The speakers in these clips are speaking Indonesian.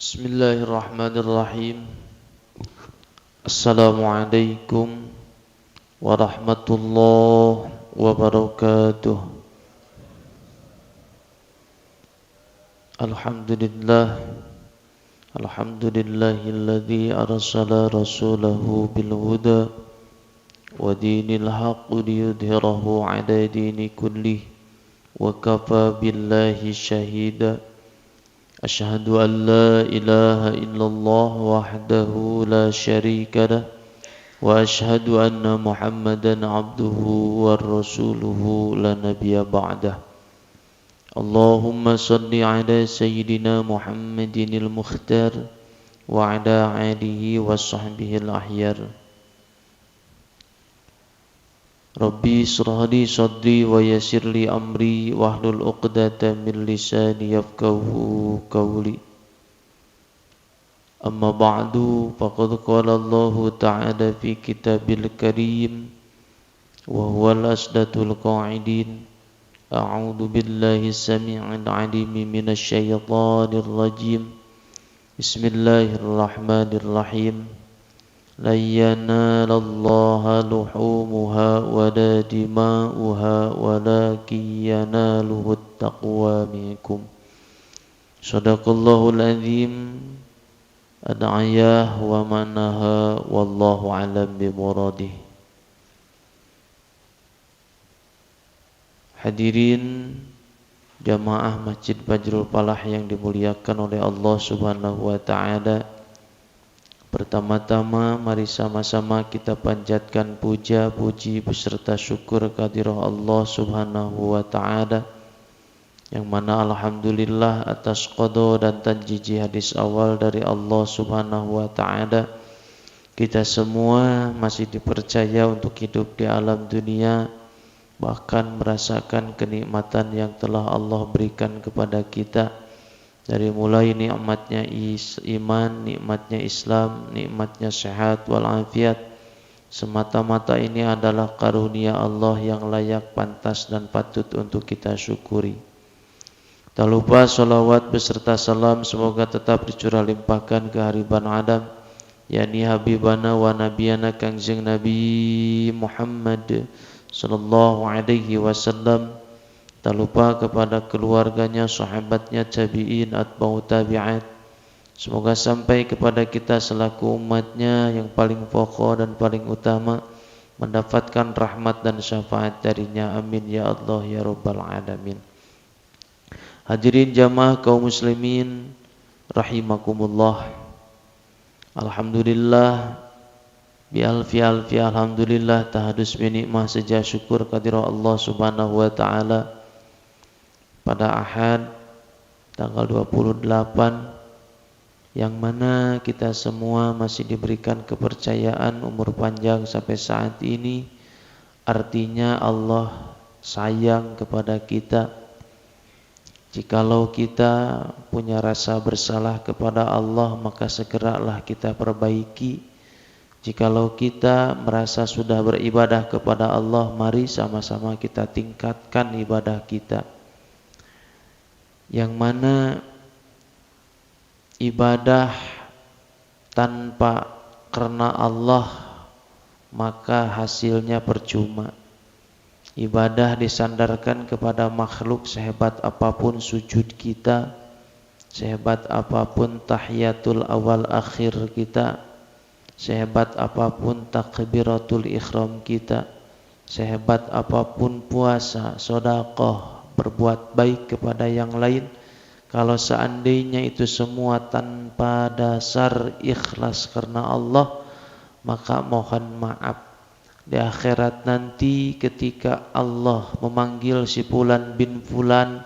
Bismillahirrahmanirrahim. Assalamualaikum warahmatullahi wabarakatuh. Alhamdulillah. Alhamdulillahilladzi arsala rasulahu bil huda wa dinil haqqi liyudhhirahu 'ala dini kullih wa kafa billahi shahida. Asyhadu an la ilaha illallah wahdahu la syarika lah wa asyhadu anna Muhammadan abduhu wa rasuluhu la nabiyya ba'dah. Allahumma salli ala sayyidina Muhammadinil mukhtar wa ala alihi wa sahbihi al-ahyar. Rabbi israh li sadri wa yassir li amri wahlul 'uqdatam min lisani yafqahu qawli. Amma ba'du, faqad qala Allah ta'ala fi kitabil karim wa huwal asdatul qa'idin. A'udzu billahi samii'il 'aliim minasy syaithaanir rajiim. Bismillahirrahmanirrahim. La yanalallaha luhumuha wa la dima'uha walakin yanaluhu at-taqwa minkum. Shadaqallahul azim. Ad'ayah wa manaha wallahu a'lam bimuradih. Hadirin jamaah Masjid Fajrul Falah yang dimuliakan oleh Allah Subhanahu wa taala. Pertama-tama mari sama-sama kita panjatkan puja, puji beserta syukur kehadirat Allah Subhanahu wa taala, yang mana alhamdulillah atas qada dan tanjiji hadis awal dari Allah Subhanahu wa taala, kita semua masih dipercaya untuk hidup di alam dunia, bahkan merasakan kenikmatan yang telah Allah berikan kepada kita. Dari mulai nikmatnya iman, nikmatnya Islam, nikmatnya sehat walafiat, semata-mata ini adalah karunia Allah yang layak, pantas dan patut untuk kita syukuri. Tak lupa salawat beserta salam semoga tetap dicurah limpahkan ke hariban Adam, yakni Habibana wa Nabiyana Kangjeng Nabi Muhammad sallallahu alaihi wasallam. Tak lupa kepada keluarganya, sahabatnya, tabi'in, atba'u tabi'at. Semoga sampai kepada kita selaku umatnya yang paling pokok dan paling utama, mendapatkan rahmat dan syafaat darinya. Amin ya Allah ya Rabbal alamin. Hadirin jamaah kaum muslimin rahimakumullah. Alhamdulillah bi alfi alhamdulillah tahadus bi nikmah saja syukur kehadirat Allah Subhanahu wa taala. Pada Ahad tanggal 28, yang mana kita semua masih diberikan kepercayaan umur panjang sampai saat ini, artinya Allah sayang kepada kita. Jikalau kita punya rasa bersalah kepada Allah, maka segeralah kita perbaiki. Jikalau kita merasa sudah beribadah kepada Allah, mari sama-sama kita tingkatkan ibadah kita. Yang mana ibadah tanpa karena Allah maka hasilnya percuma. Ibadah disandarkan kepada makhluk, sehebat apapun sujud kita, sehebat apapun tahiyatul awal akhir kita, sehebat apapun takbiratul ihram kita, sehebat apapun puasa, sedekah, berbuat baik kepada yang lain, kalau seandainya itu semua tanpa dasar ikhlas karena Allah, maka mohon maaf, di akhirat nanti ketika Allah memanggil si fulan bin fulan,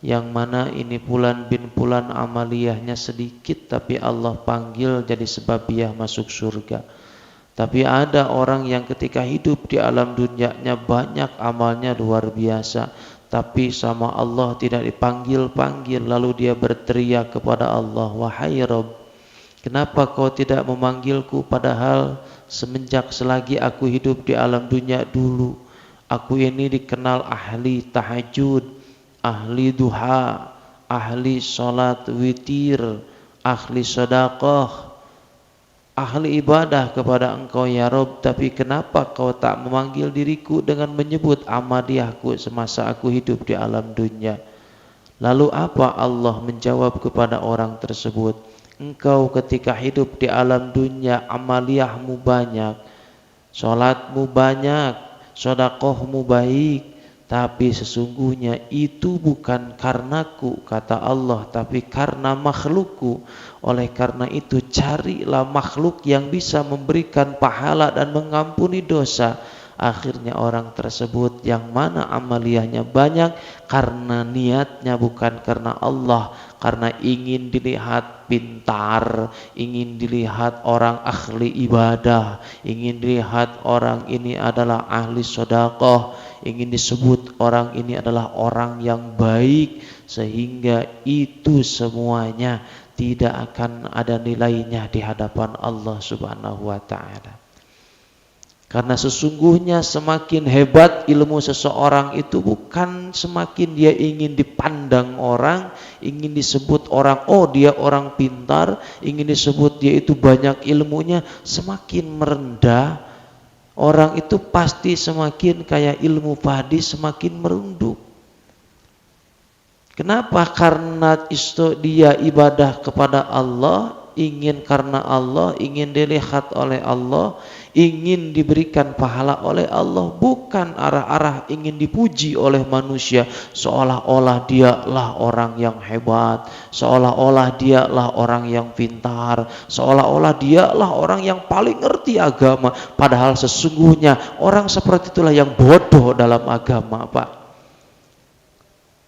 yang mana ini fulan bin fulan amaliyahnya sedikit, tapi Allah panggil jadi sebabiah masuk surga. Tapi ada orang yang ketika hidup di alam dunianya banyak amalnya luar biasa, tapi sama Allah tidak dipanggil-panggil, lalu dia berteriak kepada Allah, wahai Rabb, kenapa kau tidak memanggilku, padahal semenjak selagi aku hidup di alam dunia dulu, aku ini dikenal ahli tahajud, ahli duha, ahli sholat witir, ahli sedekah, ahli ibadah kepada Engkau ya Rabb, tapi kenapa Kau tak memanggil diriku dengan menyebut amaliyahku semasa aku hidup di alam dunia? Lalu apa Allah menjawab kepada orang tersebut? Engkau ketika hidup di alam dunia amaliyahmu banyak, sholatmu banyak, sedekahmu baik, tapi sesungguhnya itu bukan karenaku, kata Allah, tapi karena makhlukku. Oleh karena itu carilah makhluk yang bisa memberikan pahala dan mengampuni dosa. Akhirnya orang tersebut yang mana amaliyahnya banyak karena niatnya bukan karena Allah, karena ingin dilihat pintar, ingin dilihat orang ahli ibadah, ingin dilihat orang ini adalah ahli sedekah, ingin disebut orang ini adalah orang yang baik, sehingga itu semuanya tidak akan ada nilainya di hadapan Allah Subhanahu wa ta'ala. Karena sesungguhnya semakin hebat ilmu seseorang itu bukan semakin dia ingin dipandang orang, ingin disebut orang, oh dia orang pintar, ingin disebut dia itu banyak ilmunya, semakin merendah orang itu pasti semakin kayak ilmu padi semakin merunduk. Kenapa? Karena dia ibadah kepada Allah, ingin karena Allah, ingin dilihat oleh Allah, ingin diberikan pahala oleh Allah, bukan arah-arah ingin dipuji oleh manusia, seolah-olah dialah orang yang hebat, seolah-olah dialah orang yang pintar, seolah-olah dialah orang yang paling ngerti agama, padahal sesungguhnya orang seperti itulah yang bodoh dalam agama, Pak.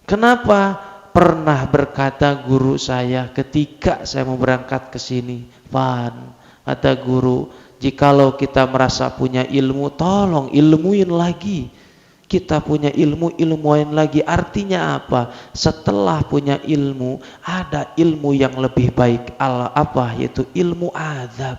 Kenapa? Pernah berkata guru saya ketika saya mau berangkat ke sini, Van, kata guru, jikalau kita merasa punya ilmu, tolong ilmuin lagi. Kita punya ilmu, ilmuin lagi. Artinya apa? Setelah punya ilmu, ada ilmu yang lebih baik. Apa? Yaitu ilmu adab.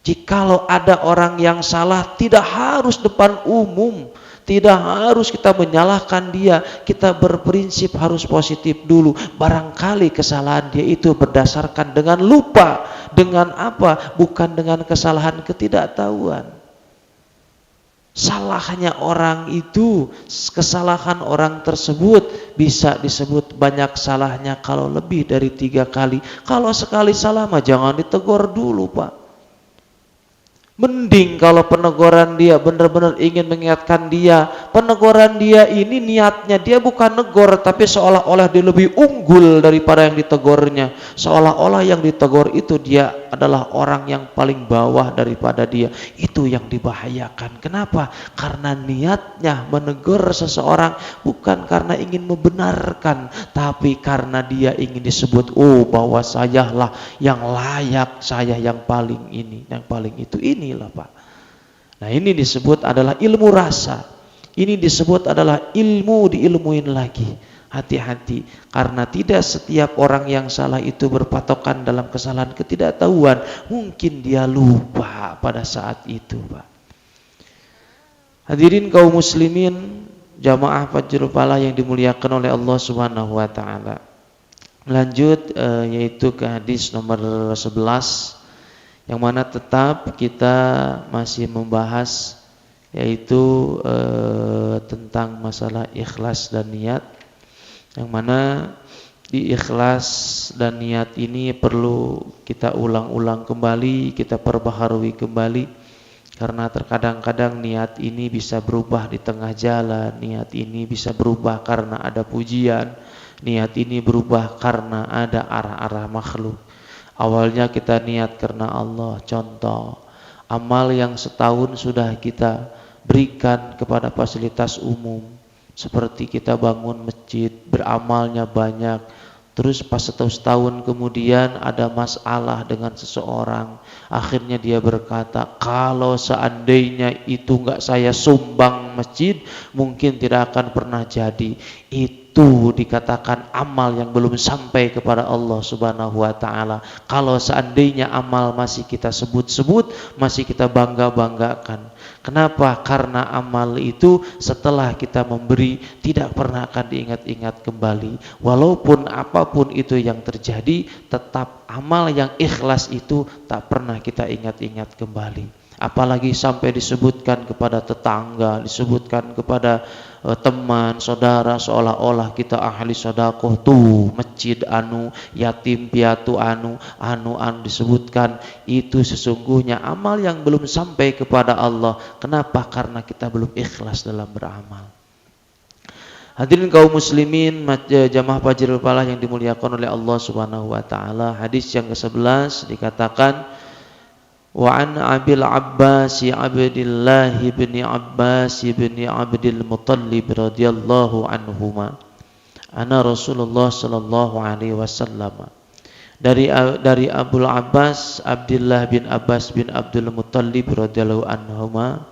Jikalau ada orang yang salah, tidak harus depan umum. Tidak harus kita menyalahkan dia. Kita berprinsip harus positif dulu. Barangkali kesalahan dia itu berdasarkan dengan lupa. Dengan apa? Bukan dengan kesalahan ketidaktahuan. Salahnya orang itu, kesalahan orang tersebut bisa disebut banyak salahnya kalau lebih dari 3 kali. Kalau sekali salah mah jangan ditegur dulu, Pak. Mending kalau peneguran dia benar-benar ingin mengingatkan dia, peneguran dia ini niatnya dia bukan negor, tapi seolah-olah dia lebih unggul daripada yang ditegurnya, seolah-olah yang ditegur itu dia adalah orang yang paling bawah daripada dia. Itu yang dibahayakan. Kenapa? Karena niatnya menegur seseorang bukan karena ingin membenarkan, tapi karena dia ingin disebut, oh bahwa sayalah yang layak, saya yang paling ini, yang paling itu. Inilah, Pak. Nah, ini disebut adalah ilmu rasa. Ini disebut adalah ilmu diilmuin lagi. Hati-hati, karena tidak setiap orang yang salah itu berpatokan dalam kesalahan ketidaktahuan. Mungkin dia lupa pada saat itu, Pak. Hadirin kaum muslimin, jamaah Fajrul Falah yang dimuliakan oleh Allah Subhanahu wa taala. Lanjut yaitu ke hadis nomor 11, yang mana tetap kita masih membahas yaitu tentang masalah ikhlas dan niat, yang mana di ikhlas dan niat ini perlu kita ulang-ulang kembali, kita perbaharui kembali, karena terkadang-kadang niat ini bisa berubah di tengah jalan, niat ini bisa berubah karena ada pujian, niat ini berubah karena ada arah-arah makhluk. Awalnya kita niat karena Allah. Contoh, amal yang setahun sudah kita berikan kepada fasilitas umum, seperti kita bangun masjid, beramalnya banyak. Terus pas setahun kemudian ada masalah dengan seseorang, akhirnya dia berkata, kalau seandainya itu enggak saya sumbang masjid, mungkin tidak akan pernah jadi. Itu dikatakan amal yang belum sampai kepada Allah Subhanahu wa taala. Kalau seandainya amal masih kita sebut-sebut, masih kita bangga-banggakan. Kenapa? Karena amal itu setelah kita memberi tidak pernah akan diingat-ingat kembali. Walaupun apapun itu yang terjadi, tetap amal yang ikhlas itu tak pernah kita ingat-ingat kembali. Apalagi sampai disebutkan kepada tetangga, disebutkan kepada teman, saudara, seolah-olah kita ahli sedekah. Tuh masjid anu, yatim piatu anu disebutkan. Itu sesungguhnya amal yang belum sampai kepada Allah. Kenapa? Karena kita belum ikhlas dalam beramal. Hadirin kaum muslimin, jamaah Fajrul Falah yang dimuliakan oleh Allah Subhanahu wa taala. Hadis yang ke-11 dikatakan, wa an Abil Abbas Abdillah bin Abbas bin Abdul Muttalib radhiyallahu anhuma anna Rasulullah sallallahu alaihi wasallam. Dari Abul Abbas Abdullah bin Abbas bin Abdul Muttalib radhiyallahu anhuma,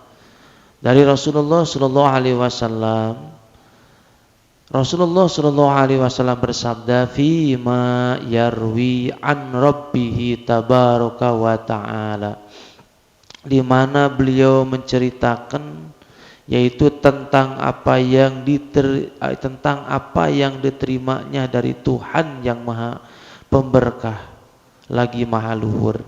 dari Rasulullah sallallahu alaihi wasallam, Rasulullah sallallahu alaihi wasallam bersabda, fi ma yarwi an rabbih tabaraka wa taala, di mana beliau menceritakan yaitu tentang apa yang diterimanya dari Tuhan yang Maha Pemberkah lagi Maha Luhur.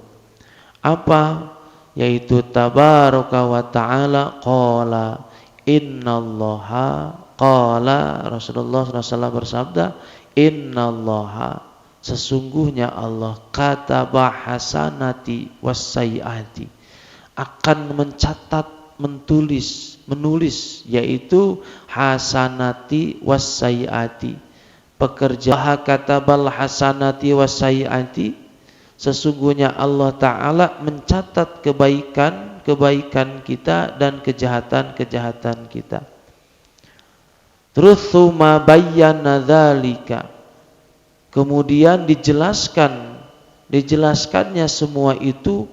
Apa? Yaitu tabaraka wa taala qala innallaha, qala Rasulullah SAW bersabda, innallaha, sesungguhnya Allah, kataba hasanati wassayyiati, akan mencatat, menulis yaitu hasanati wassayyiati, pekerjaan. Katabal hasanati wassayyiati, sesungguhnya Allah Ta'ala mencatat kebaikan kita dan kejahatan kita. Terus tsumma bayyana dzalika, kemudian dijelaskannya semua itu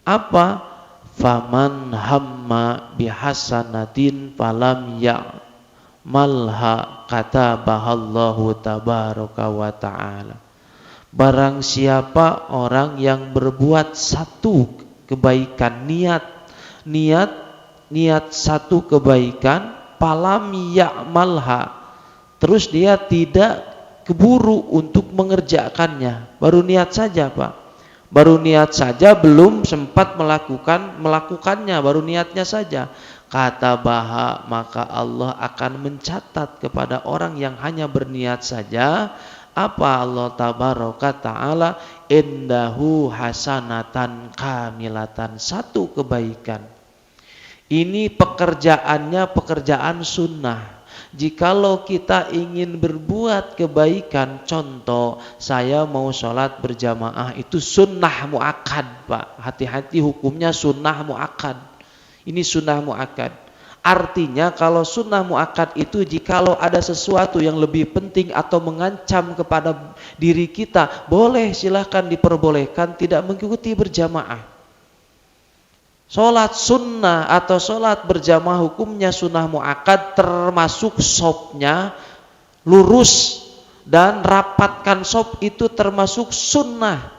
apa? Faman hamma bihasanatin falam ya'malha katabahallahu tabaraka wa ta'ala. Barang siapa orang yang berbuat satu kebaikan, niat satu kebaikan, falam ya'malha, terus dia tidak keburu untuk mengerjakannya, baru niat saja Pak, baru niat saja, belum sempat melakukannya, baru niatnya saja. Kata Baha, maka Allah akan mencatat kepada orang yang hanya berniat saja. Apa? Allah tabaraka ta'ala, indahu hasanatan kamilatan, satu kebaikan. Ini pekerjaannya pekerjaan sunnah. Jikalau kita ingin berbuat kebaikan, contoh saya mau sholat berjamaah, itu sunnah muakkad Pak. Hati-hati, hukumnya sunnah muakkad. Ini sunnah muakkad. Artinya kalau sunnah muakkad itu jikalau ada sesuatu yang lebih penting atau mengancam kepada diri kita, boleh, silahkan, diperbolehkan tidak mengikuti berjamaah. Sholat sunnah atau sholat berjamaah hukumnya sunnah muakkad, termasuk shofnya lurus dan rapatkan shaf itu termasuk sunnah.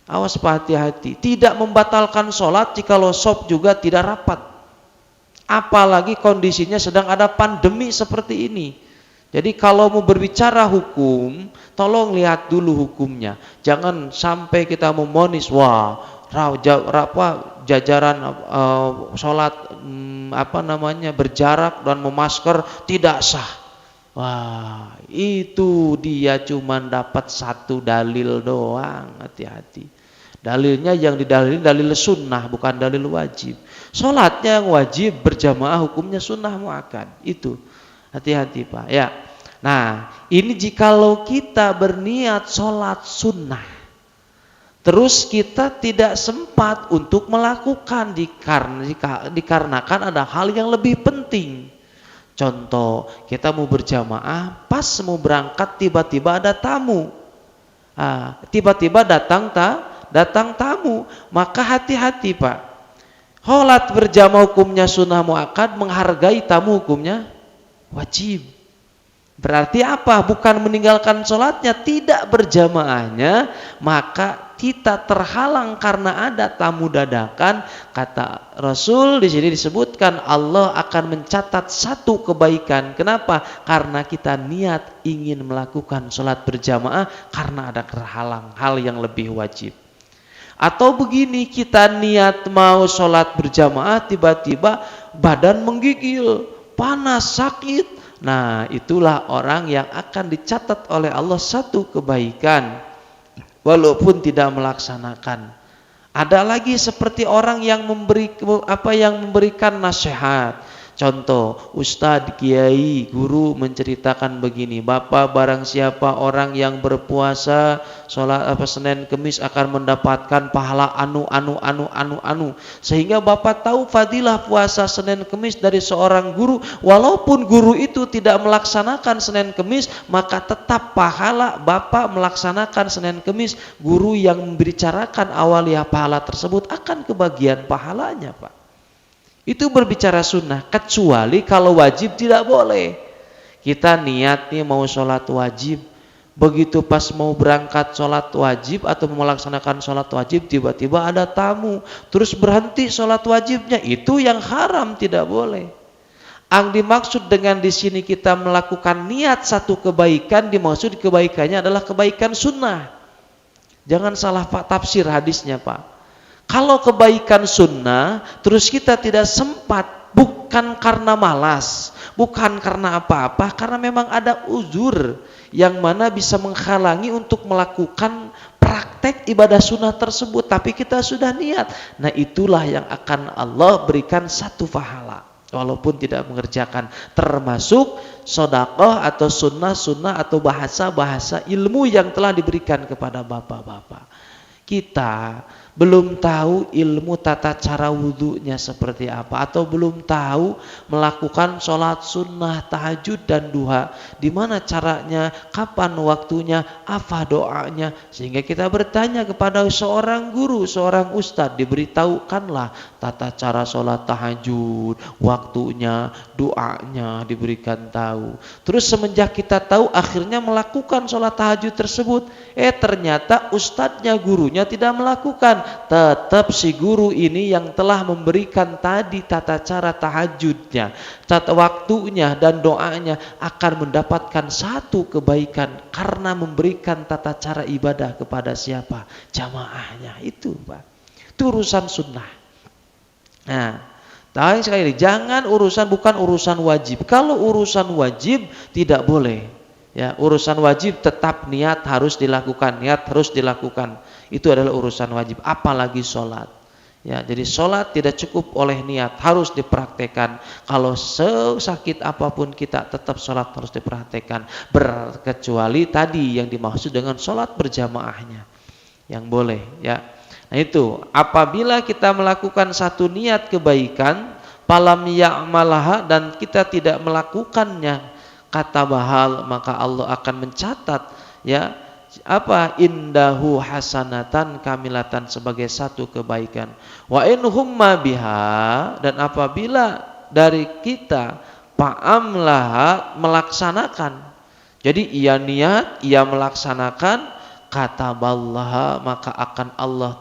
Awas Pak, hati-hati, tidak membatalkan sholat jikalau shaf juga tidak rapat. Apalagi kondisinya sedang ada pandemi seperti ini. Jadi kalau mau berbicara hukum, tolong lihat dulu hukumnya. Jangan sampai kita memonis, wah jajaran sholat berjarak dan memasker tidak sah. Wah, itu dia cuma dapat satu dalil doang. Hati-hati. Dalilnya yang didalilin dalil sunnah, bukan dalil wajib. Sholatnya yang wajib berjamaah hukumnya sunnah muakkad. Itu hati-hati Pak ya. Nah, ini jikalau kita berniat sholat sunnah, terus kita tidak sempat untuk melakukan dikarenakan ada hal yang lebih penting. Contoh, kita mau berjamaah, pas mau berangkat tiba-tiba ada tamu. Tiba-tiba datang tamu, maka hati-hati Pak. Sholat berjamaah hukumnya sunnah muakkad, menghargai tamu hukumnya wajib. Berarti apa? Bukan meninggalkan sholatnya, tidak berjamaahnya, maka kita terhalang karena ada tamu dadakan. Kata Rasul di sini disebutkan Allah akan mencatat satu kebaikan. Kenapa? Karena kita niat ingin melakukan sholat berjamaah karena ada terhalang hal yang lebih wajib. Atau begini, kita niat mau sholat berjamaah, tiba-tiba badan menggigil, panas, sakit. Nah, itulah orang yang akan dicatat oleh Allah satu kebaikan walaupun tidak melaksanakan. Ada lagi seperti orang yang memberikan nasihat. Contoh, ustadz, kiai, guru menceritakan begini, Bapak barang siapa orang yang berpuasa sholat Senin Kemis akan mendapatkan pahala anu. Sehingga Bapak tahu fadilah puasa Senin Kemis dari seorang guru, walaupun guru itu tidak melaksanakan Senin Kemis, maka tetap pahala Bapak melaksanakan Senin Kemis. Guru yang membicarakan awaliyah pahala tersebut akan kebagian pahalanya, Pak. Itu berbicara sunnah, kecuali kalau wajib tidak boleh. Kita niat nih mau sholat wajib, begitu pas mau berangkat sholat wajib atau melaksanakan sholat wajib, tiba-tiba ada tamu, terus berhenti sholat wajibnya, itu yang haram, tidak boleh. Yang dimaksud dengan di sini kita melakukan niat satu kebaikan, dimaksud kebaikannya adalah kebaikan sunnah. Jangan salah tafsir hadisnya, Pak. Kalau kebaikan sunnah, terus kita tidak sempat, bukan karena malas, bukan karena apa-apa, karena memang ada uzur yang mana bisa menghalangi untuk melakukan praktek ibadah sunnah tersebut, tapi kita sudah niat. Nah, itulah yang akan Allah berikan satu pahala, walaupun tidak mengerjakan, termasuk sedekah atau sunnah atau bahasa ilmu yang telah diberikan kepada bapak-bapak. Kita belum tahu ilmu tata cara wudhunya seperti apa, atau belum tahu melakukan sholat sunnah, tahajud dan duha, di mana caranya, kapan waktunya, apa doanya, sehingga kita bertanya kepada seorang guru, seorang ustadz, diberitahukanlah tata cara sholat tahajud, waktunya, doanya diberikan tahu. Terus semenjak kita tahu, akhirnya melakukan sholat tahajud tersebut, ternyata ustadznya, gurunya tidak melakukan. Tetap si guru ini yang telah memberikan tadi tata cara tahajudnya, tata waktunya dan doanya akan mendapatkan satu kebaikan karena memberikan tata cara ibadah kepada siapa? Jamaahnya. Itu, Pak. Itu urusan sunnah. Nah, tahu sekali lagi, jangan bukan urusan wajib. Kalau urusan wajib tidak boleh. Ya, urusan wajib tetap niat harus dilakukan, itu adalah urusan wajib, apalagi sholat. Ya, jadi sholat tidak cukup oleh niat, harus dipraktekkan. Kalau sesakit apapun kita, tetap sholat harus dipraktekkan, berkecuali tadi yang dimaksud dengan sholat berjamaahnya, yang boleh. Ya, nah itu apabila kita melakukan satu niat kebaikan, falam ya'malaha, dan kita tidak melakukannya, kata bahal, maka Allah akan mencatat indahu hasanatan kamilatan, sebagai satu kebaikan. Wa in humma biha, dan apabila dari kita fa'amlaha, melaksanakan, jadi ia niat, ia melaksanakan, kata Allah, maka akan Allah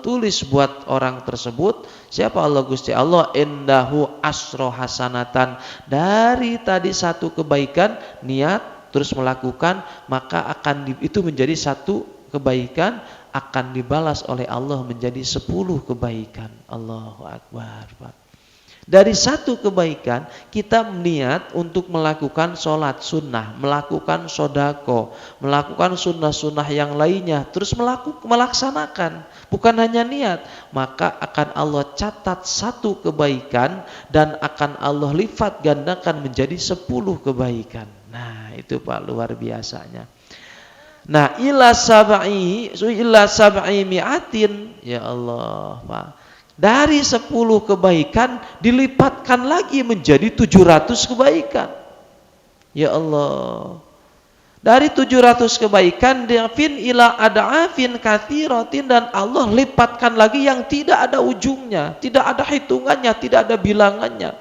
tulis buat orang tersebut. Siapa Allah? Gusti Allah. Indahu asro hasanatan, dari tadi satu kebaikan, niat terus melakukan, maka itu menjadi satu kebaikan, akan dibalas oleh Allah menjadi 10 kebaikan. Allahu Akbar, Pak. Dari satu kebaikan kita niat untuk melakukan sholat sunnah, melakukan sodako, melakukan sunnah-sunnah yang lainnya, terus melaksanakan, bukan hanya niat, maka akan Allah catat satu kebaikan dan akan Allah lipat gandakan menjadi 10 kebaikan. Nah, itu, Pak, luar biasanya. Nah, ila sab'i mi'atin, ya Allah, Pak. Dari 10 kebaikan dilipatkan lagi menjadi 700 kebaikan. Ya Allah. Dari 700 kebaikan fin ila ad'afin katsiratin, dan Allah lipatkan lagi yang tidak ada ujungnya, tidak ada hitungannya, tidak ada bilangannya.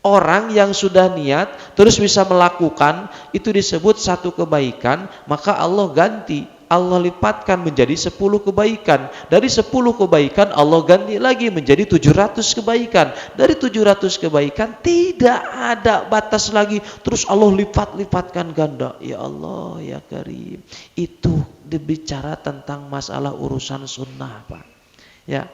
Orang yang sudah niat terus bisa melakukan, itu disebut satu kebaikan, maka Allah ganti, Allah lipatkan menjadi 10 kebaikan. Dari 10 kebaikan Allah ganti lagi menjadi 700 kebaikan. Dari 700 kebaikan tidak ada batas lagi, terus Allah lipat-lipatkan ganda. Ya Allah ya Karim. Itu dibicara tentang masalah urusan sunnah, Pak. Ya.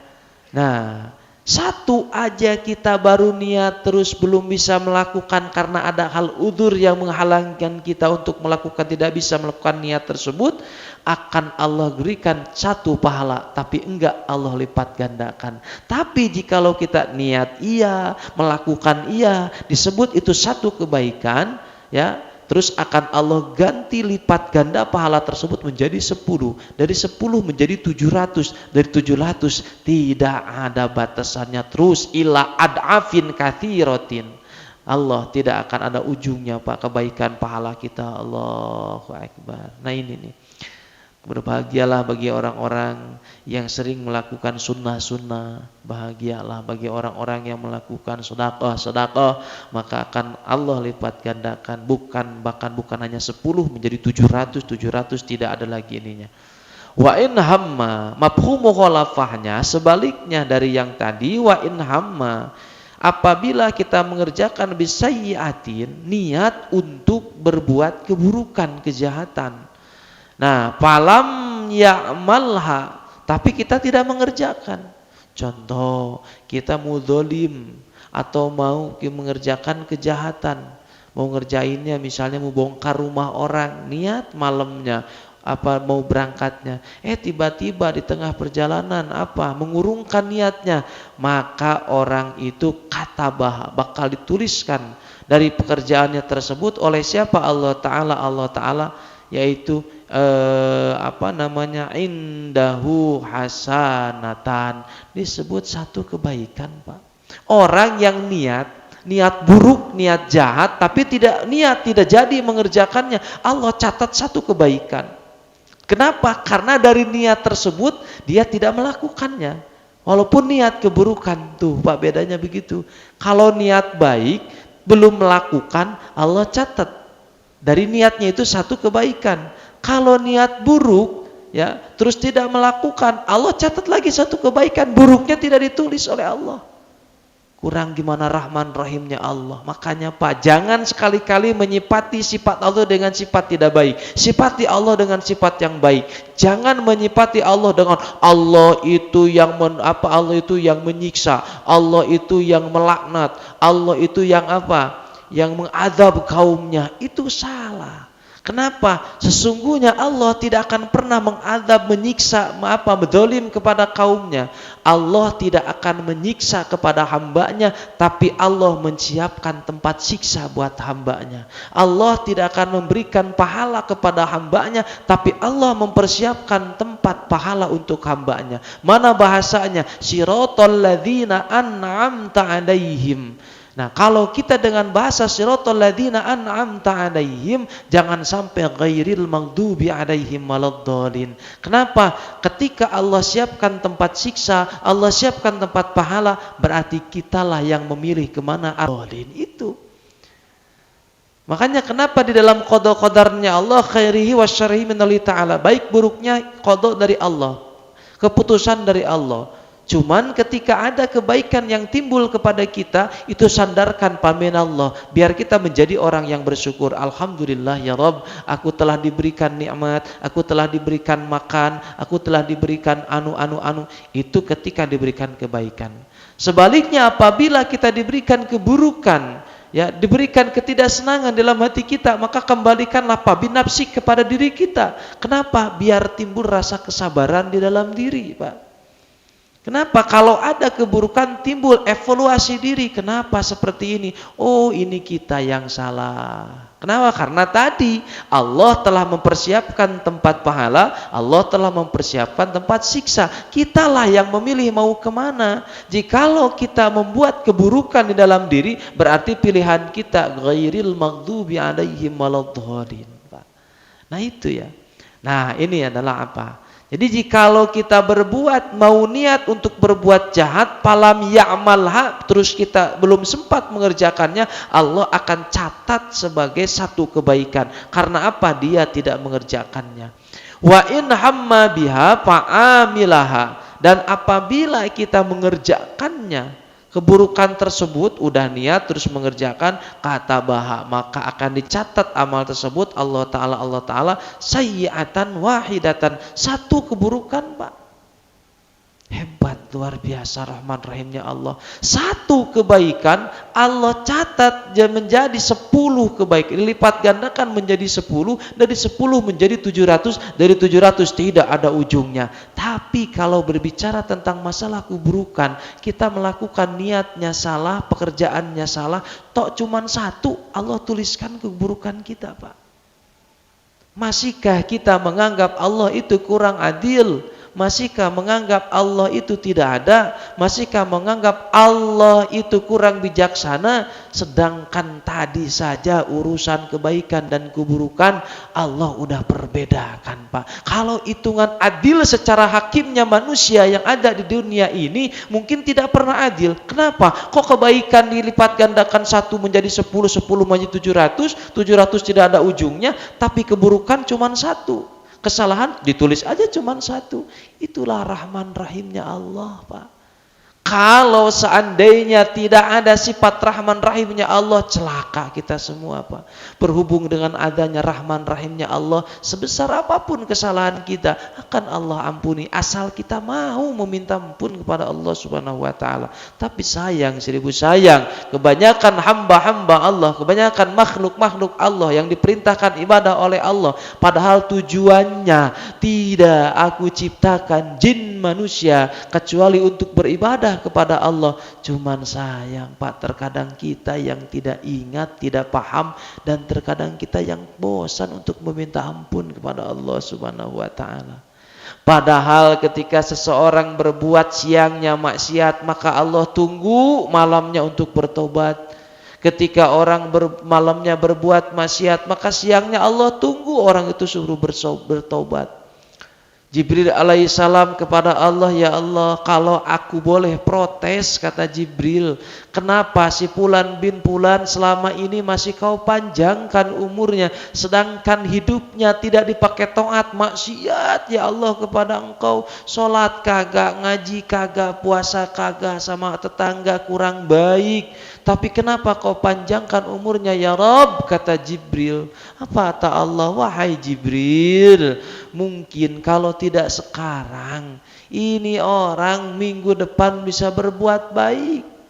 Nah, satu aja kita baru niat terus belum bisa melakukan karena ada hal udzur yang menghalangkan kita untuk melakukan, tidak bisa melakukan niat tersebut, akan Allah berikan 1 pahala, tapi enggak Allah lipat gandakan. Tapi jikalau kita niat iya, melakukan iya, disebut itu 1 kebaikan, ya. Terus akan Allah ganti lipat ganda pahala tersebut menjadi 10. Dari 10 menjadi 700. Dari 700 tidak ada batasannya. Terus ila ad'afin katsiratin. Allah tidak akan ada ujungnya, Pak, kebaikan pahala kita. Allahu Akbar. Nah ini nih. Berbahagialah bagi orang-orang yang sering melakukan sunnah-sunnah. Bahagialah bagi orang-orang yang melakukan sedekah, maka akan Allah lipat gandakan. Bukan hanya 10 menjadi 700 tidak ada lagi ininya. Wa in hamma, mafhum mukhalafahnya sebaliknya dari yang tadi. Wa in hamma, apabila kita mengerjakan bisayyi'atin, niat untuk berbuat keburukan, kejahatan. Nah, falam ya'malha, tapi kita tidak mengerjakan. Contoh, kita mau dolim atau mau mengerjakan kejahatan, mau ngerjainnya misalnya mau bongkar rumah orang, niat malamnya mau berangkatnya, tiba-tiba di tengah perjalanan mengurungkan niatnya, maka orang itu katabah, bakal dituliskan dari pekerjaannya tersebut oleh siapa? Allah Ta'ala, yaitu indahu hasanatan, disebut 1 kebaikan, Pak. Orang yang niat buruk, niat jahat, tapi tidak jadi mengerjakannya, Allah catat 1 kebaikan. Kenapa? Karena dari niat tersebut dia tidak melakukannya, walaupun niat keburukan. Tuh Pak, bedanya begitu. Kalau niat baik belum melakukan, Allah catat dari niatnya itu 1 kebaikan. Kalau niat buruk, ya, terus tidak melakukan, Allah catat lagi 1 kebaikan, buruknya tidak ditulis oleh Allah. Kurang gimana Rahman Rahimnya Allah. Makanya Pak, jangan sekali-kali menyifati sifat Allah dengan sifat tidak baik. Sifati Allah dengan sifat yang baik. Jangan menyifati Allah dengan Allah itu yang Allah itu yang menyiksa, Allah itu yang melaknat, Allah itu yang yang mengadab kaumnya. Itu salah. Kenapa? Sesungguhnya Allah tidak akan pernah mengadab, menyiksa, mendolim kepada kaumnya. Allah tidak akan menyiksa kepada hambanya, tapi Allah menyiapkan tempat siksa buat hambanya. Allah tidak akan memberikan pahala kepada hambanya, tapi Allah mempersiapkan tempat pahala untuk hambanya. Mana bahasanya? Siratal ladzina an'amta 'alaihim. Nah, kalau kita dengan bahasa siratal ladzina an'amta 'alaihim, jangan sampai ghairil maghdubi 'alaihim waladdallin. Kenapa? Ketika Allah siapkan tempat siksa, Allah siapkan tempat pahala, berarti kitalah yang memilih kemana adzallin itu. Makanya kenapa di dalam qada qadarnya Allah, khairihi wa syarrihi minallahi ta'ala, baik buruknya qada dari Allah, keputusan dari Allah. Cuman ketika ada kebaikan yang timbul kepada kita, itu sandarkan pamin Allah, biar kita menjadi orang yang bersyukur. Alhamdulillah ya Rabb, aku telah diberikan nikmat, aku telah diberikan makan, aku telah diberikan anu. Itu ketika diberikan kebaikan. Sebaliknya apabila kita diberikan keburukan, ya, diberikan ketidaksenangan dalam hati kita, maka kembalikanlah binafsik kepada diri kita. Kenapa? Biar timbul rasa kesabaran di dalam diri, Pak. Kenapa? Kalau ada keburukan timbul evaluasi diri. Kenapa seperti ini? Oh, ini kita yang salah. Kenapa? Karena tadi Allah telah mempersiapkan tempat pahala, Allah telah mempersiapkan tempat siksa. Kitalah yang memilih mau kemana. Jikalau kita membuat keburukan di dalam diri, berarti pilihan kita ghairil maghdubi 'alaihim waladdallin. Nah itu ya. Nah ini adalah apa? Jadi jikalau kita berbuat, mau niat untuk berbuat jahat, falam ya'malha, terus kita belum sempat mengerjakannya, Allah akan catat sebagai satu kebaikan. Karena apa? Dia tidak mengerjakannya. Wa in hamma biha fa'amilaha, dan apabila kita mengerjakannya, keburukan tersebut, udah niat terus mengerjakan, kata bahwa maka akan dicatat amal tersebut Allah Ta'ala sayyi'atan wahidatan, satu keburukan, Pak. Hebat, luar biasa Rahman Rahimnya Allah. Satu kebaikan Allah catat menjadi 10 kebaikan, dilipat gandakan menjadi 10, dari 10 menjadi 700, dari 700 tidak ada ujungnya. Tapi kalau berbicara tentang masalah keburukan, kita melakukan niatnya salah, pekerjaannya salah, tok cuman satu, Allah tuliskan keburukan kita, Pak. Masihkah kita menganggap Allah itu kurang adil? Masihkah menganggap Allah itu tidak ada? Masihkah menganggap Allah itu kurang bijaksana? Sedangkan tadi saja urusan kebaikan dan keburukan Allah udah perbedakan, Pak. Kalau hitungan adil secara hakimnya manusia yang ada di dunia ini mungkin tidak pernah adil. Kenapa? Kok kebaikan dilipat gandakan 1 menjadi 10, 10 menjadi 700, 700 tidak ada ujungnya, tapi keburukan cuma 1. Kesalahan ditulis aja cuma 1. Itulah Rahman Rahimnya Allah, Pak. Kalau seandainya tidak ada sifat Rahman Rahimnya Allah, celaka kita semua, Pak. Berhubung dengan adanya Rahman Rahimnya Allah, sebesar apapun kesalahan kita akan Allah ampuni, asal kita mau meminta ampun kepada Allah Subhanahu wa taala. Tapi sayang, 1000 sayang, kebanyakan hamba-hamba Allah, kebanyakan makhluk-makhluk Allah yang diperintahkan ibadah oleh Allah, padahal tujuannya tidak aku ciptakan jin manusia kecuali untuk beribadah kepada Allah. Cuman sayang, Pak, terkadang kita yang tidak ingat, tidak paham, dan terkadang kita yang bosan untuk meminta ampun kepada Allah Subhanahu wa taala. Padahal ketika seseorang berbuat siangnya maksiat, maka Allah tunggu malamnya untuk bertobat. Ketika orang malamnya berbuat maksiat, maka siangnya Allah tunggu orang itu suruh bertobat. Jibril alaihissalam kepada Allah, ya Allah, kalau aku boleh protes, kata Jibril, kenapa si Fulan bin Fulan selama ini masih kau panjangkan umurnya, sedangkan hidupnya tidak dipakai taat, maksiat ya Allah kepada engkau, sholat kagak, ngaji kagak, puasa kagak, sama tetangga kurang baik, tapi kenapa kau panjangkan umurnya ya Rabb, kata Jibril. Apa kata Allah? Wahai Jibril, mungkin kalau tidak sekarang, ini orang minggu depan bisa berbuat baik.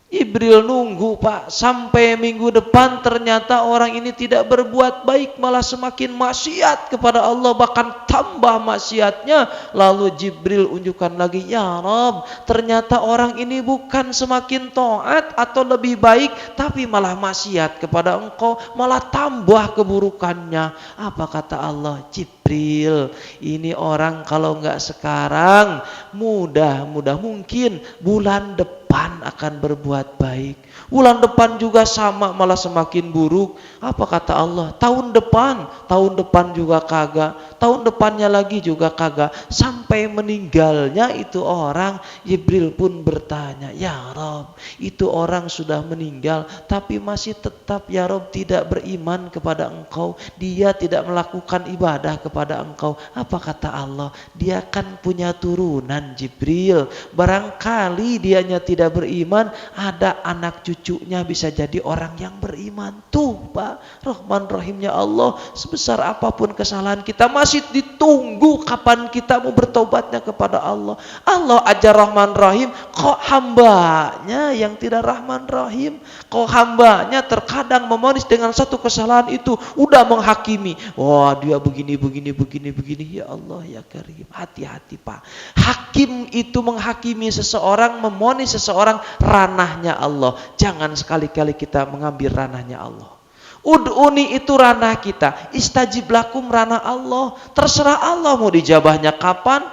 Jibril nunggu, Pak, sampai minggu depan ternyata orang ini tidak berbuat baik, malah semakin maksiat kepada Allah, bahkan tambah maksiatnya. Lalu Jibril unjukkan lagi, ya Rabb, ternyata orang ini bukan semakin taat atau lebih baik, tapi malah maksiat kepada engkau, malah tambah keburukannya. Apa kata Allah? Jibril, ini orang kalau enggak sekarang, mudah mungkin bulan depan akan berbuat baik. Bulan depan juga sama, malah semakin buruk. Apa kata Allah? Tahun depan juga kagak. Tahun depannya lagi juga kagak. Sampai meninggalnya itu orang, Jibril pun bertanya, ya Rabb, itu orang sudah meninggal, tapi masih tetap ya Rabb tidak beriman kepada engkau. Dia tidak melakukan ibadah kepada engkau. Apa kata Allah? Dia kan punya turunan, Jibril. Barangkali dianya tidak beriman, ada anak cucunya bisa jadi orang yang beriman. Tuh, Pak, Rahman Rahimnya Allah, sebesar apapun kesalahan kita masih ditunggu kapan kita mau bertobatnya kepada Allah. Allah ajar Rahman Rahim, kok hambanya yang tidak Rahman Rahim, kok hambanya terkadang memonis dengan satu kesalahan itu udah menghakimi, wah dia begini. Ya Allah ya Karim, hati-hati, Pak. Hakim itu menghakimi seseorang, memonis seseorang, ranahnya Allah. Jangan sekali-kali kita mengambil ranahnya Allah. Ud'uni itu ranah kita, istajib lakum ranah Allah. Terserah Allah mau dijabahnya kapan.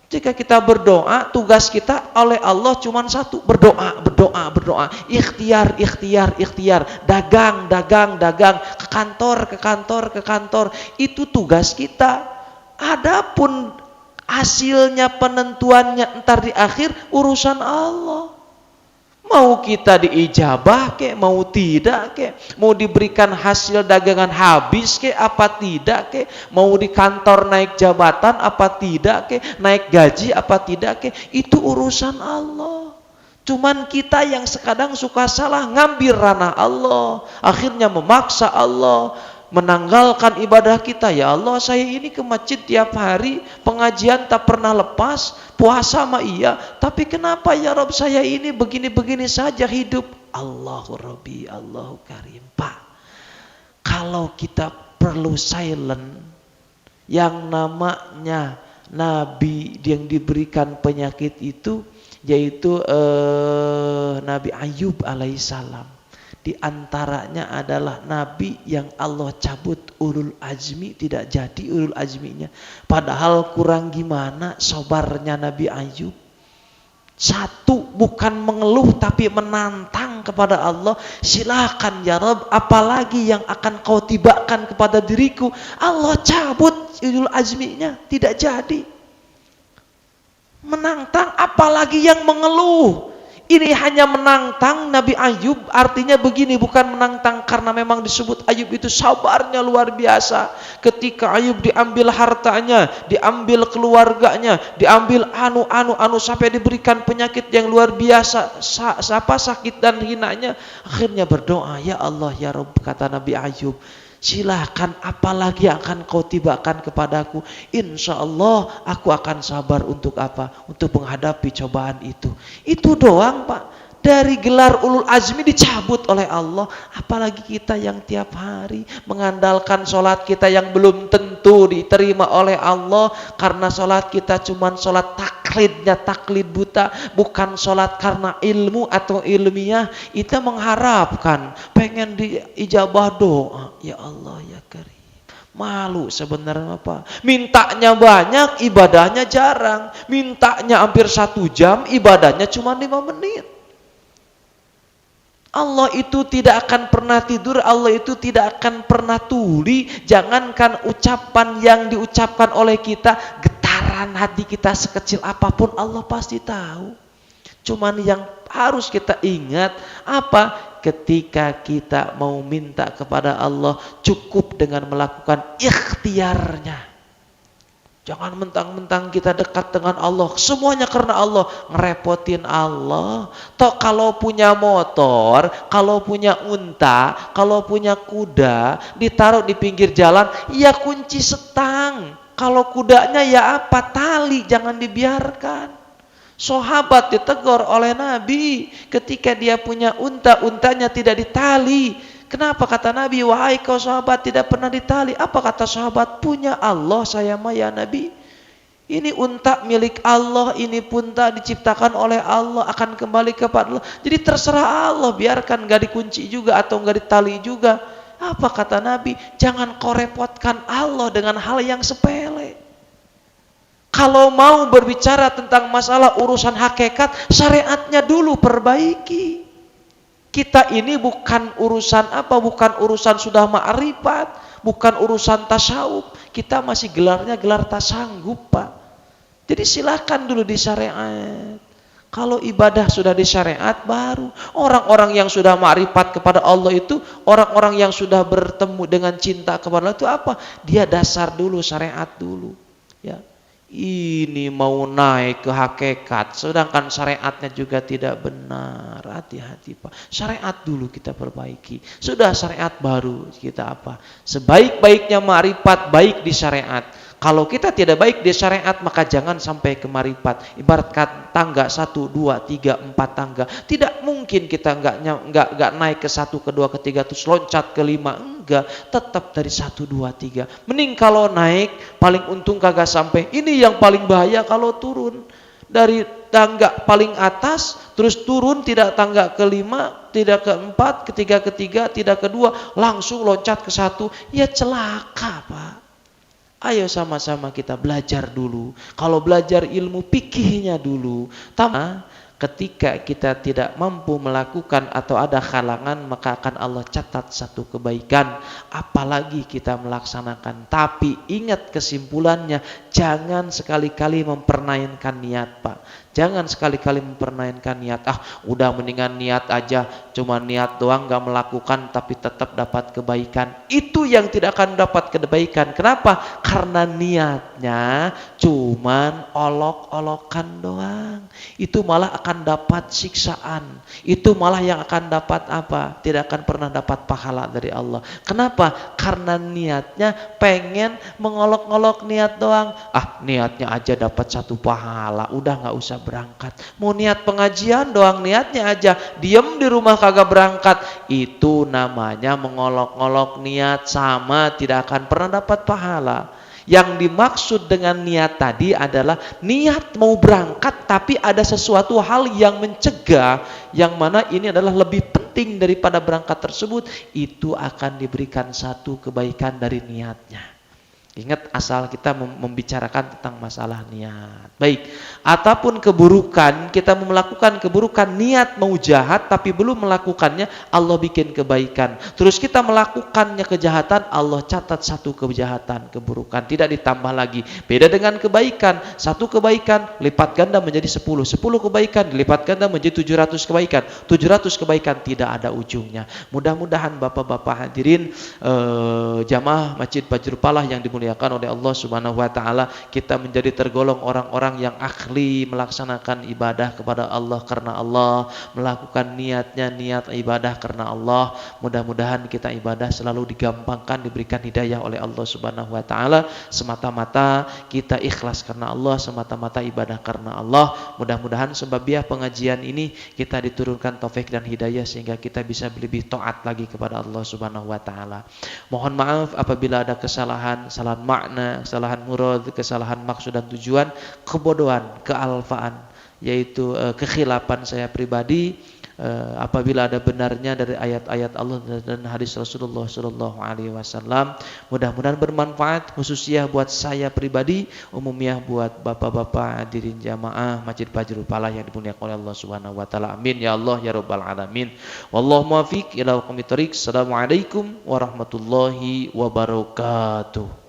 Jika kita berdoa, tugas kita oleh Allah cuma satu, berdoa. Ikhtiar. Dagang. Ke kantor. Itu tugas kita. Adapun hasilnya, penentuannya entar di akhir urusan Allah. Mau kita diijabah kek, mau tidak kek, mau diberikan hasil dagangan habis kek, apa tidak kek, mau di kantor naik jabatan apa tidak kek, naik gaji apa tidak kek, itu urusan Allah. Cuman kita yang sekadang suka salah ngambil ranah Allah, akhirnya memaksa Allah, menanggalkan ibadah kita. Ya Allah, saya ini ke masjid tiap hari, pengajian tak pernah lepas, puasa mah iya, tapi kenapa ya Rabb saya ini begini-begini saja hidup? Allahu Rabbi, Allahu Karim. Pak, kalau kita perlu silent, yang namanya Nabi yang diberikan penyakit itu, yaitu Nabi Ayub alaihissalam. Di antaranya adalah Nabi yang Allah cabut ulul azmi, tidak jadi ulul azminya. Padahal kurang gimana sabarnya Nabi Ayub. Satu, bukan mengeluh tapi menantang kepada Allah. Silakan ya Rabb, apalagi yang akan kau tibakan kepada diriku. Allah cabut ulul azminya, tidak jadi. Menantang, apalagi yang mengeluh. Ini hanya menantang Nabi Ayub, artinya begini, bukan menantang karena memang disebut Ayub itu sabarnya luar biasa. Ketika Ayub diambil hartanya, diambil keluarganya, diambil anu sampai diberikan penyakit yang luar biasa, sakit dan hinanya, akhirnya berdoa, ya Allah ya Rabb, kata Nabi Ayub, silakan apalagi yang akan kau tibakan kepadaku. Insya Allah aku akan sabar untuk apa? Untuk menghadapi cobaan itu. Itu doang Pak. Dari gelar ulul azmi dicabut oleh Allah. Apalagi kita yang tiap hari mengandalkan sholat kita yang belum tentu diterima oleh Allah. Karena sholat kita cuma sholat taklidnya, taklid buta. Bukan sholat karena ilmu atau ilmiah. Kita mengharapkan pengen diijabah doa. Ya Allah ya Karim. Malu sebenarnya Pak. Mintanya banyak, ibadahnya jarang. Mintanya hampir 1 jam, ibadahnya cuma 5 menit. Allah itu tidak akan pernah tidur, Allah itu tidak akan pernah tuli. Jangankan ucapan yang diucapkan oleh kita, getaran hati kita sekecil apapun Allah pasti tahu. Cuman yang harus kita ingat apa? Ketika kita mau minta kepada Allah, cukup dengan melakukan ikhtiarnya. Jangan mentang-mentang kita dekat dengan Allah, semuanya karena Allah, ngerepotin Allah. Toh kalau punya motor, kalau punya unta, kalau punya kuda, ditaruh di pinggir jalan, ya kunci setang. Kalau kudanya ya apa? Tali, jangan dibiarkan. Sahabat ditegur oleh Nabi ketika dia punya unta, untanya tidak ditali. Kenapa kata Nabi, wahai kau sahabat tidak pernah ditali? Apa kata sahabat? Punya Allah saya mah ya Nabi. Ini unta milik Allah, ini unta diciptakan oleh Allah, akan kembali kepada Allah. Jadi terserah Allah, biarkan gak dikunci juga atau gak ditali juga. Apa kata Nabi? Jangan kau repotkan Allah dengan hal yang sepele. Kalau mau berbicara tentang masalah urusan hakikat, syariatnya dulu perbaiki. Kita ini bukan urusan apa, bukan urusan sudah ma'rifat, bukan urusan tasawuf. Kita masih gelarnya gelar tasanggup Pak. Jadi silakan dulu di syariat. Kalau ibadah sudah di syariat, baru orang-orang yang sudah ma'rifat kepada Allah itu, orang-orang yang sudah bertemu dengan cinta kepada Allah itu apa? Dia dasar dulu, syariat dulu. Ya. Ini mau naik ke hakikat, sedangkan syariatnya juga tidak benar. Hati-hati Pak. Syariat dulu kita perbaiki. Sudah syariat baru kita apa? Sebaik-baiknya ma'rifat baik di syariat. Kalau kita tidak baik di syariat, maka jangan sampai ke ma'rifat. Ibaratkan tangga 1, 2, 3, 4 tangga. Tidak mungkin kita enggak naik ke 1, ke 2, ke 3 terus loncat ke 5. Enggak, tetap dari 1, 2, 3. Mending kalau naik paling untung kagak sampai. Ini yang paling bahaya kalau turun dari tangga paling atas terus turun, tidak tangga ke-5, tidak ke-4, ketiga, tidak ke-2, langsung loncat ke 1. Ya celaka Pak. Ayo sama-sama kita belajar dulu. Kalau belajar ilmu fikihnya dulu. Ketika kita tidak mampu melakukan atau ada halangan, maka akan Allah catat satu kebaikan, apalagi kita melaksanakan. Tapi ingat kesimpulannya, jangan sekali-kali mempermainkan niat, Pak. Jangan sekali-kali mempermainkan niat. Udah mendingan niat aja, cuma niat doang gak melakukan tapi tetap dapat kebaikan. Itu yang tidak akan dapat kebaikan. Kenapa? Karena niatnya cuman olok-olokan doang. Itu malah akan dapat siksaan. Itu malah yang akan dapat apa? Tidak akan pernah dapat pahala dari Allah. Kenapa? Karena niatnya pengen mengolok-olok niat doang. Niatnya aja dapat satu pahala, udah gak usah berangkat. Mau niat pengajian doang, niatnya aja diem di rumah kagak berangkat, itu namanya mengolok-olok niat, sama tidak akan pernah dapat pahala. Yang dimaksud dengan niat tadi adalah niat mau berangkat tapi ada sesuatu hal yang mencegah, yang mana ini adalah lebih penting daripada berangkat tersebut, itu akan diberikan satu kebaikan dari niatnya. Ingat, asal kita membicarakan tentang masalah niat. Baik, ataupun keburukan, kita melakukan keburukan, niat mau jahat tapi belum melakukannya, Allah bikin kebaikan. Terus kita melakukannya kejahatan, Allah catat satu kejahatan, keburukan, tidak ditambah lagi. Beda dengan kebaikan, satu kebaikan lipat ganda menjadi 10 kebaikan dilipat ganda menjadi 700 kebaikan, 700 kebaikan tidak ada ujungnya. Mudah-mudahan Bapak-bapak hadirin jamaah Masjid Bajrul Falah yang dimuliakan oleh Allah Subhanahu wa taala, kita menjadi tergolong orang-orang yang ahli melaksanakan ibadah kepada Allah karena Allah, melakukan niatnya niat ibadah karena Allah. Mudah-mudahan kita ibadah selalu digampangkan, diberikan hidayah oleh Allah Subhanahu wa taala, semata-mata kita ikhlas karena Allah, semata-mata ibadah karena Allah. Mudah-mudahan sebabiah pengajian ini kita diturunkan taufik dan hidayah sehingga kita bisa lebih taat lagi kepada Allah Subhanahu wa taala. Mohon maaf apabila ada kesalahan, kesalahan makna, kesalahan murad, kesalahan maksud dan tujuan, kebodohan, kealfaan, yaitu kekhilapan saya pribadi. Apabila ada benarnya dari ayat-ayat Allah dan hadis Rasulullah sallallahu alaihi wasallam, mudah-mudahan bermanfaat, khususnya buat saya pribadi, umumnya buat bapak-bapak hadirin jamaah Masjid Bajrul Falah yang dimuliakan oleh Allah Subhanahu wa taala. Amin ya Allah ya rabbal alamin. Wallahu muwaffiq ila aqwamit thoriq. Assalamualaikum warahmatullahi wabarakatuh.